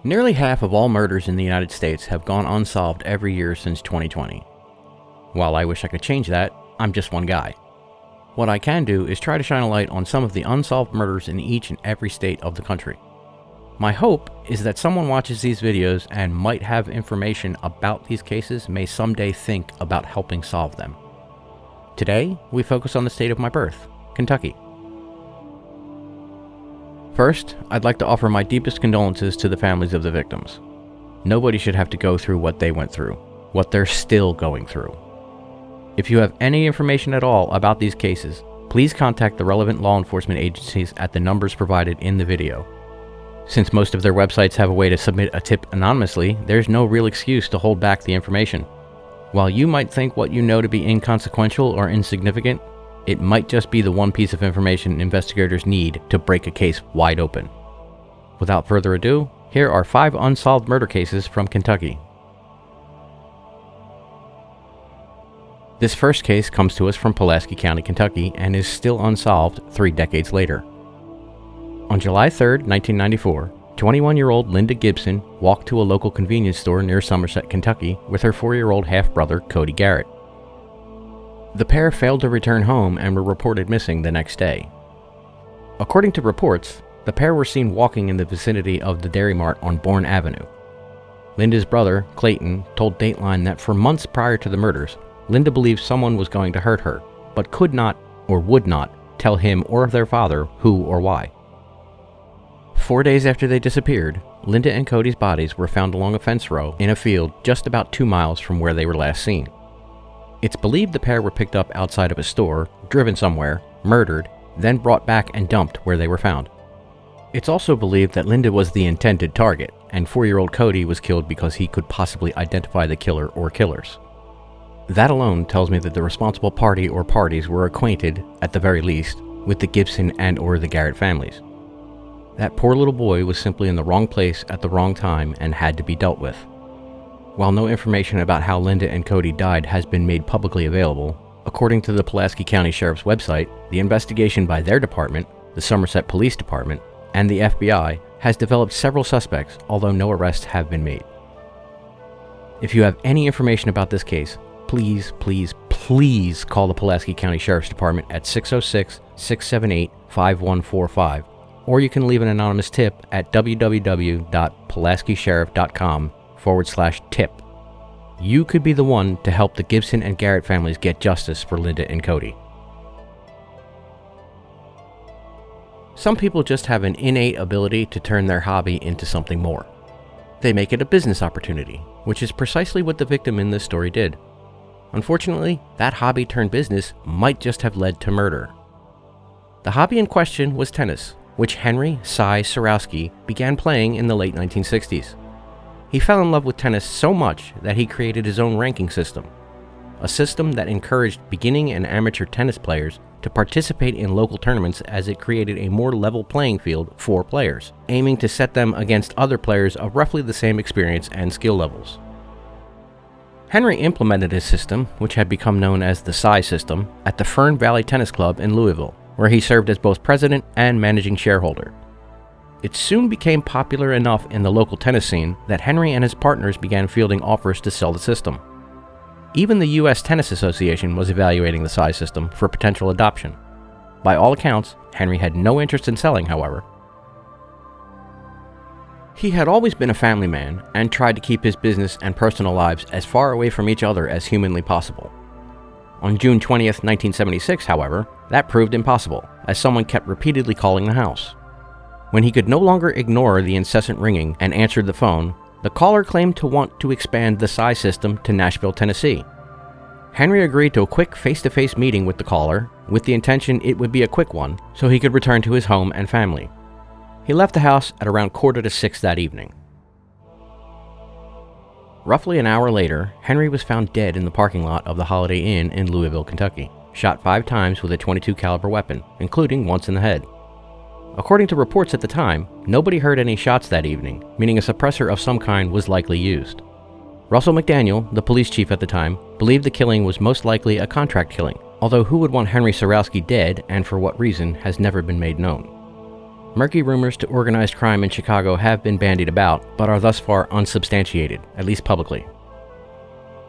Nearly half of all murders in the United States have gone unsolved every year since 2020. While I wish I could change that, I'm just one guy. What I can do is try to shine a light on some of the unsolved murders in each and every state of the country. My hope is that someone watches these videos and might have information about these cases may someday think about helping solve them. Today, we focus on the state of my birth, Kentucky. First, I'd like to offer my deepest condolences to the families of the victims. Nobody should have to go through what they went through, what they're still going through. If you have any information at all about these cases, please contact the relevant law enforcement agencies at the numbers provided in the video. Since most of their websites have a way to submit a tip anonymously, there's no real excuse to hold back the information. While you might think what you know to be inconsequential or insignificant, it might just be the one piece of information investigators need to break a case wide open. Without further ado, here are 5 unsolved murder cases from Kentucky. This first case comes to us from Pulaski County, Kentucky, and is still unsolved 3 decades later. On July 3, 1994, 21-year-old Linda Gibson walked to a local convenience store near Somerset, Kentucky, with her 4-year-old half-brother, Cody Garrett. The pair failed to return home and were reported missing the next day. According to reports, the pair were seen walking in the vicinity of the Dairy Mart on Bourne Avenue. Linda's brother, Clayton, told Dateline that for months prior to the murders, Linda believed someone was going to hurt her, but could not or would not tell him or their father who or why. 4 days after they disappeared, Linda and Cody's bodies were found along a fence row in a field just about 2 miles from where they were last seen. It's believed the pair were picked up outside of a store, driven somewhere, murdered, then brought back and dumped where they were found. It's also believed that Linda was the intended target, and 4-year-old Cody was killed because he could possibly identify the killer or killers. That alone tells me that the responsible party or parties were acquainted, at the very least, with the Gibson and or the Garrett families. That poor little boy was simply in the wrong place at the wrong time and had to be dealt with. While no information about how Linda and Cody died has been made publicly available, according to the Pulaski County Sheriff's website, the investigation by their department, the Somerset Police Department, and the FBI has developed several suspects, although no arrests have been made. If you have any information about this case, please call the Pulaski County Sheriff's Department at 606-678-5145, or you can leave an anonymous tip at www.pulaskisheriff.com/tip. You could be the one to help the Gibson and Garrett families get justice for Linda and Cody. Some people just have an innate ability to turn their hobby into something more. They make it a business opportunity, which is precisely what the victim in this story did. Unfortunately, that hobby turned business might just have led to murder. The hobby in question was tennis, which Henry Cy Surowski began playing in the late 1960s. He fell in love with tennis so much that he created his own ranking system, a system that encouraged beginning and amateur tennis players to participate in local tournaments as it created a more level playing field for players, aiming to set them against other players of roughly the same experience and skill levels. Henry implemented his system, which had become known as the Cy system, at the Fern Valley Tennis Club in Louisville, where he served as both president and managing shareholder. It soon became popular enough in the local tennis scene that Henry and his partners began fielding offers to sell the system. Even the U.S. Tennis Association was evaluating the Cy system for potential adoption. By all accounts, Henry had no interest in selling, however. He had always been a family man and tried to keep his business and personal lives as far away from each other as humanly possible. On June 20th, 1976, however, that proved impossible, as someone kept repeatedly calling the house. When he could no longer ignore the incessant ringing and answered the phone, the caller claimed to want to expand the Cy system to Nashville, Tennessee. Henry agreed to a quick face-to-face meeting with the caller, with the intention it would be a quick one, so he could return to his home and family. He left the house at around 5:45 that evening. Roughly an hour later, Henry was found dead in the parking lot of the Holiday Inn in Louisville, Kentucky, shot 5 times with a .22 caliber weapon, including once in the head. According to reports at the time, nobody heard any shots that evening, meaning a suppressor of some kind was likely used. Russell McDaniel, the police chief at the time, believed the killing was most likely a contract killing, although who would want Henry Surowski dead and for what reason has never been made known. Murky rumors to organized crime in Chicago have been bandied about, but are thus far unsubstantiated, at least publicly.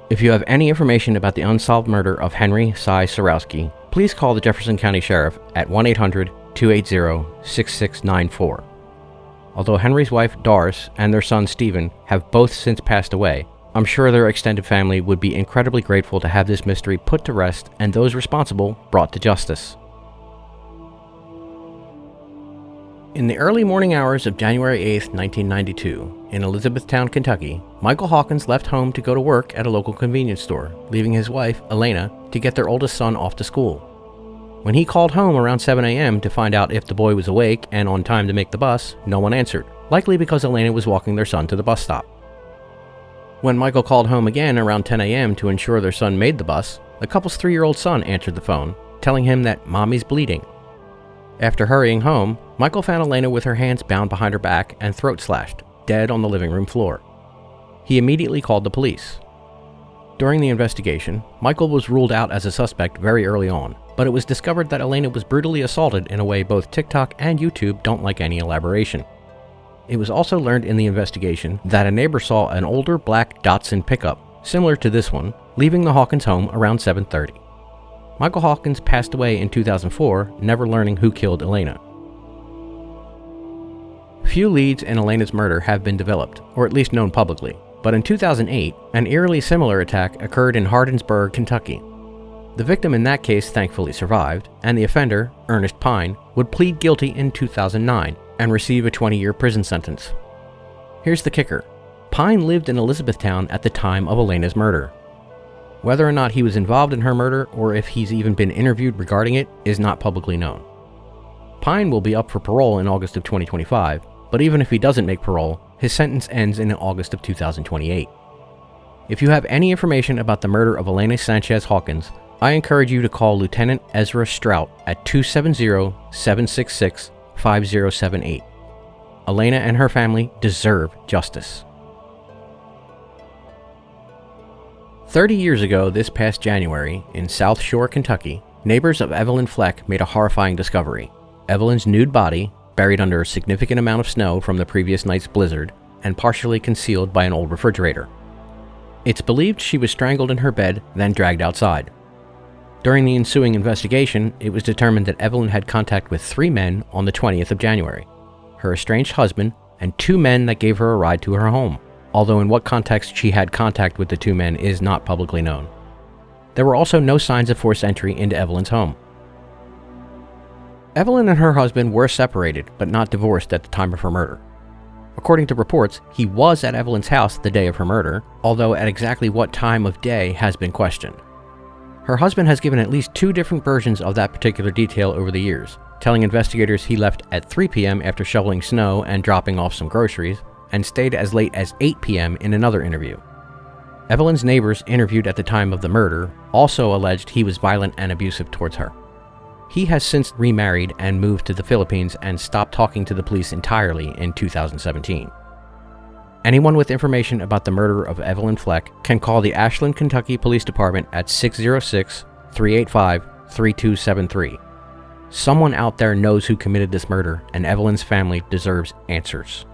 If you have any information about the unsolved murder of Henry Cy Surowski, please call the Jefferson County Sheriff at 1-800-280-6694. Although Henry's wife Doris and their son Stephen have both since passed away, I'm sure their extended family would be incredibly grateful to have this mystery put to rest and those responsible brought to justice. In the early morning hours of January 8, 1992, in Elizabethtown, Kentucky, Michael Hawkins left home to go to work at a local convenience store, leaving his wife, Elena, to get their oldest son off to school. When he called home around 7 a.m. to find out if the boy was awake and on time to make the bus, no one answered, likely because Elena was walking their son to the bus stop. When Michael called home again around 10 a.m. to ensure their son made the bus, the couple's 3-year-old son answered the phone, telling him that Mommy's bleeding. After hurrying home, Michael found Elena with her hands bound behind her back and throat slashed, dead on the living room floor. He immediately called the police. During the investigation, Michael was ruled out as a suspect very early on, but it was discovered that Elena was brutally assaulted in a way both TikTok and YouTube don't like any elaboration. It was also learned in the investigation that a neighbor saw an older black Datsun pickup, similar to this one, leaving the Hawkins home around 7:30. Michael Hawkins passed away in 2004, never learning who killed Elena. Few leads in Elena's murder have been developed, or at least known publicly, but in 2008, an eerily similar attack occurred in Hardinsburg, Kentucky. The victim in that case thankfully survived, and the offender, Ernest Pine, would plead guilty in 2009 and receive a 20-year prison sentence. Here's the kicker. Pine lived in Elizabethtown at the time of Elena's murder. Whether or not he was involved in her murder or if he's even been interviewed regarding it is not publicly known. Pine will be up for parole in August of 2025, but even if he doesn't make parole, his sentence ends in August of 2028. If you have any information about the murder of Elena Sanchez Hawkins, I encourage you to call Lieutenant Ezra Strout at 270-766-5078. Elena and her family deserve justice. 30 years ago this past January, in South Shore, Kentucky, neighbors of Evelyn Fleck made a horrifying discovery. Evelyn's nude body, buried under a significant amount of snow from the previous night's blizzard, and partially concealed by an old refrigerator. It's believed she was strangled in her bed, then dragged outside. During the ensuing investigation, it was determined that Evelyn had contact with 3 men on the 20th of January, her estranged husband, and 2 men that gave her a ride to her home, although in what context she had contact with the 2 men is not publicly known. There were also no signs of forced entry into Evelyn's home. Evelyn and her husband were separated, but not divorced at the time of her murder. According to reports, he was at Evelyn's house the day of her murder, although at exactly what time of day has been questioned. Her husband has given at least 2 different versions of that particular detail over the years, telling investigators he left at 3 p.m. after shoveling snow and dropping off some groceries, and stayed as late as 8 p.m. in another interview. Evelyn's neighbors interviewed at the time of the murder also alleged he was violent and abusive towards her. He has since remarried and moved to the Philippines and stopped talking to the police entirely in 2017. Anyone with information about the murder of Evelyn Fleck can call the Ashland, Kentucky Police Department at 606-385-3273. Someone out there knows who committed this murder, and Evelyn's family deserves answers.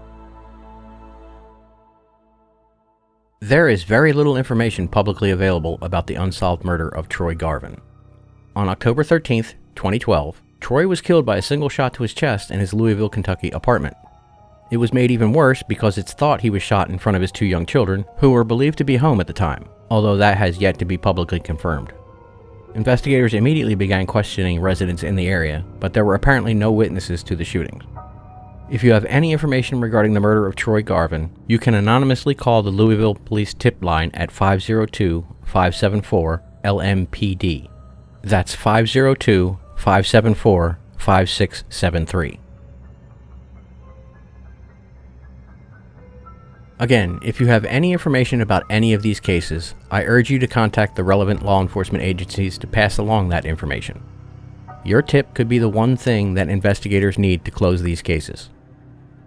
There is very little information publicly available about the unsolved murder of Troy Garvin. On October 13, 2012, Troy was killed by a single shot to his chest in his Louisville, Kentucky apartment. It was made even worse because it's thought he was shot in front of his 2 young children, who were believed to be home at the time, although that has yet to be publicly confirmed. Investigators immediately began questioning residents in the area, but there were apparently no witnesses to the shootings. If you have any information regarding the murder of Troy Garvin, you can anonymously call the Louisville Police Tip Line at 502-574-LMPD. That's 502-574-5673. Again, if you have any information about any of these cases, I urge you to contact the relevant law enforcement agencies to pass along that information. Your tip could be the one thing that investigators need to close these cases.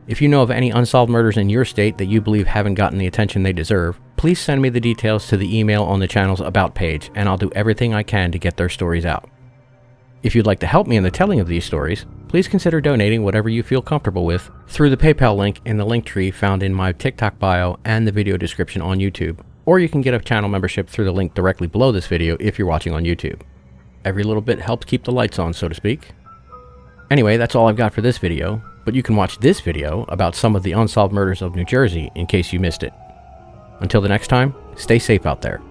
If you know of any unsolved murders in your state that you believe haven't gotten the attention they deserve, please send me the details to the email on the channel's About page, and I'll do everything I can to get their stories out. If you'd like to help me in the telling of these stories, please consider donating whatever you feel comfortable with through the PayPal link in the link tree found in my TikTok bio and the video description on YouTube. Or you can get a channel membership through the link directly below this video if you're watching on YouTube. Every little bit helps keep the lights on, so to speak. Anyway, that's all I've got for this video, but you can watch this video about some of the unsolved murders of New Jersey in case you missed it. Until the next time, stay safe out there.